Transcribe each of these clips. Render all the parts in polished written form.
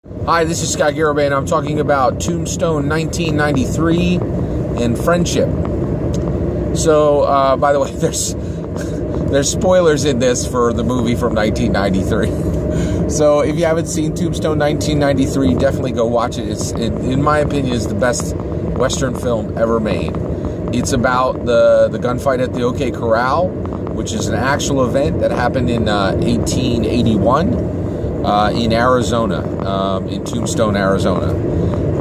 Hi, this is Scott Garibay, and I'm talking about Tombstone 1993 and Friendship. So, by the way, there's spoilers in this for the movie from 1993. So, if you haven't seen Tombstone 1993, definitely go watch it. It's, in my opinion, is the best Western film ever made. It's about the gunfight at the OK Corral, which is an actual event that happened in 1881. In Arizona, in Tombstone, Arizona.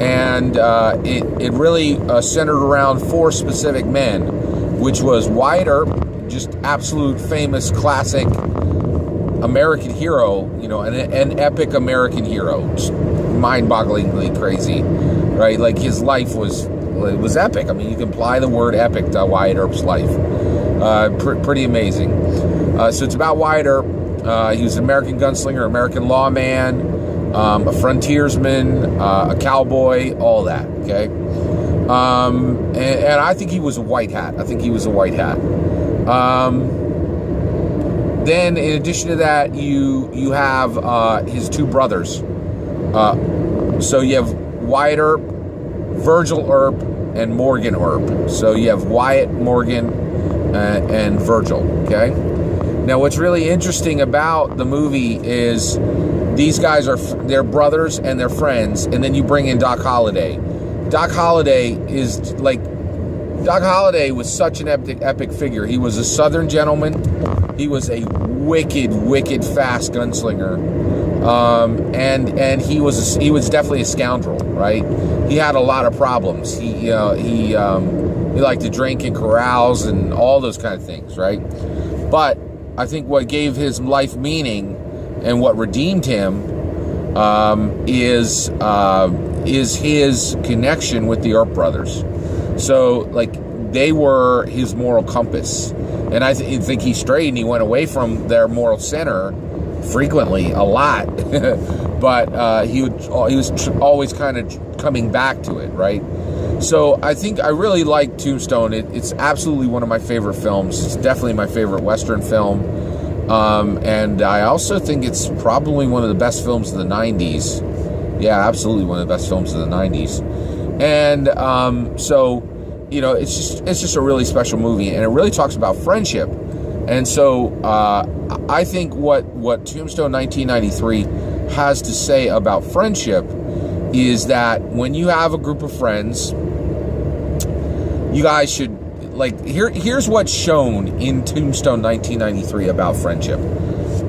And it really centered around four specific men, which was Wyatt Earp, just absolute famous classic American hero, you know, an epic American hero, just mind-bogglingly crazy, right? Like his life was epic. I mean, you can apply the word epic to Wyatt Earp's life. Pretty amazing. So it's about Wyatt Earp. He was an American gunslinger, American lawman, a frontiersman, a cowboy, all that, okay? And I think he was a white hat. Then, in addition to that, you have his two brothers. So you have Wyatt Earp, Virgil Earp, and Morgan Earp. So you have Wyatt, Morgan, and Virgil, okay? Now, what's really interesting about the movie is these guys they're brothers and they're friends, and then you bring in Doc Holliday. Doc Holliday was such an epic figure. He was a Southern gentleman. He was a wicked fast gunslinger, and he was definitely a scoundrel, right? He had a lot of problems. He liked to drink in corrals and all those kind of things, right? But I think what gave his life meaning and what redeemed him is his connection with the Earp brothers. So, like, they were his moral compass. And I think he strayed and he went away from their moral center frequently, a lot. But he was always kind of coming back to it, right? So I think I really like Tombstone. It's absolutely one of my favorite films. It's definitely my favorite Western film. And I also think it's probably one of the best films of the 90s. Yeah, absolutely one of the best films of the 90s. And so, you know, it's just a really special movie, and it really talks about friendship. And so I think what Tombstone 1993 has to say about friendship is that when you have a group of friends, you guys should, like, here's what's shown in Tombstone 1993 about friendship.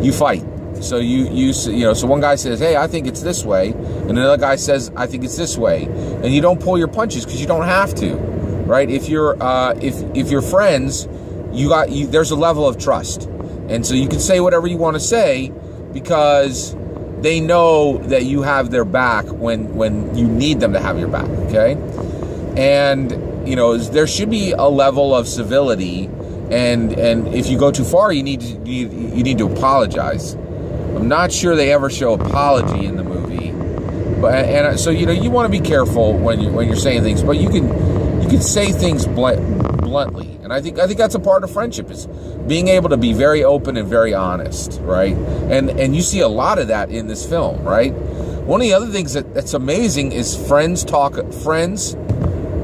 You fight. So you know, so one guy says, "Hey, I think it's this way," and another guy says, "I think it's this way," and you don't pull your punches because you don't have to, right? If you're friends, there's a level of trust, and so you can say whatever you want to say because they know that you have their back when you need them to have your back, okay? And, you know, there should be a level of civility, and if you go too far, you need to apologize. I'm not sure they ever show apology in the movie, but so, you know, you want to be careful when you're saying things, but you can say things bluntly. And I think that's a part of friendship, is being able to be very open and very honest, right? And you see a lot of that in this film, right? One of the other things that's amazing is friends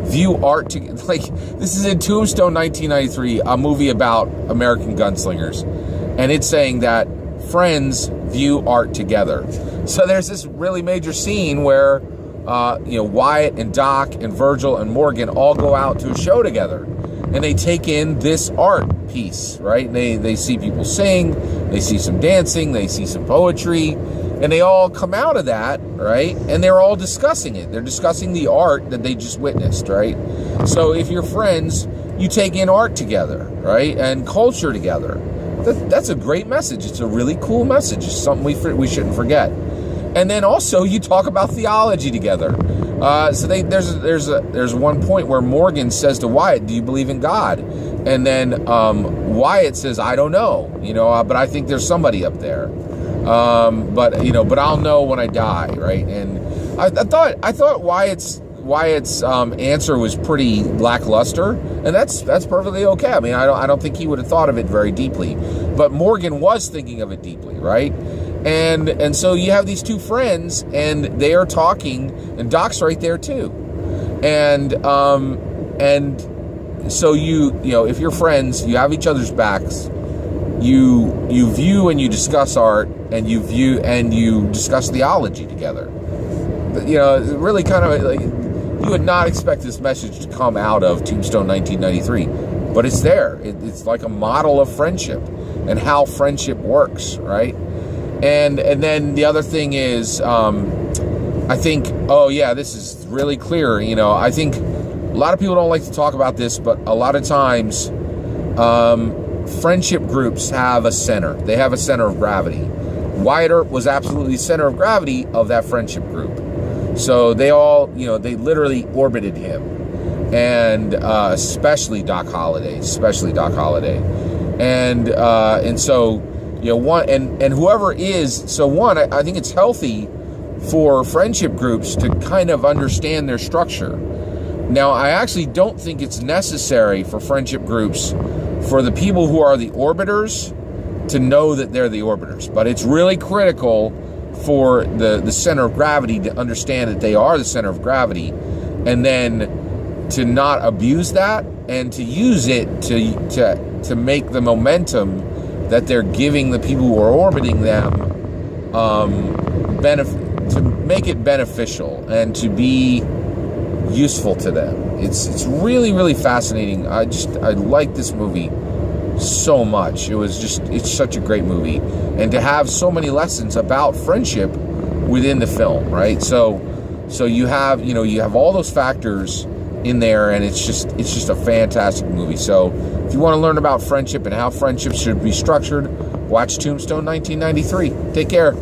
view art together. Like, this is in Tombstone 1993, a movie about American gunslingers, and it's saying that friends view art together. So there's this really major scene where you know, Wyatt and Doc and Virgil and Morgan all go out to a show together, and they take in this art piece, right? They see people sing, they see some dancing, they see some poetry, and they all come out of that, right? And they're all discussing it. They're discussing the art that they just witnessed, right? So if you're friends, you take in art together, right? And culture together. That's a great message. It's a really cool message. It's something we shouldn't forget. And then also you talk about theology together. So there's one point where Morgan says to Wyatt, "Do you believe in God?" And then Wyatt says, "I don't know, you know, but I think there's somebody up there. But I'll know when I die," right? And I thought Wyatt's answer was pretty lackluster, and that's perfectly okay. I mean, I don't think he would have thought of it very deeply, but Morgan was thinking of it deeply, right? And so you have these two friends, and they are talking, and Doc's right there too. And so you know, if you're friends, you have each other's backs. You view and you discuss art, and you discuss theology together. You know, really kind of like, you would not expect this message to come out of Tombstone 1993, but it's there. It's like a model of friendship and how friendship works, right? And then the other thing is, I think, oh yeah, this is really clear. You know, I think a lot of people don't like to talk about this, but a lot of times, friendship groups have a center. They have a center of gravity. Wyatt Earp was absolutely the center of gravity of that friendship group. So they all, you know, they literally orbited him, and especially Doc Holliday, and so, you know, one and whoever is, so one, I think it's healthy for friendship groups to kind of understand their structure. Now, I actually don't think it's necessary for friendship groups for the people who are the orbiters to know that they're the orbiters, but it's really critical for the center of gravity to understand that they are the center of gravity, and then to not abuse that, and to use it to make the momentum that they're giving the people who are orbiting them to make it beneficial and to be useful to them. It's really, really fascinating. I like this movie so much. It's such a great movie, and to have so many lessons about friendship within the film, right? So you have, you know, you have all those factors in there, and it's just a fantastic movie. So if you want to learn about friendship and how friendships should be structured, watch Tombstone 1993. Take care.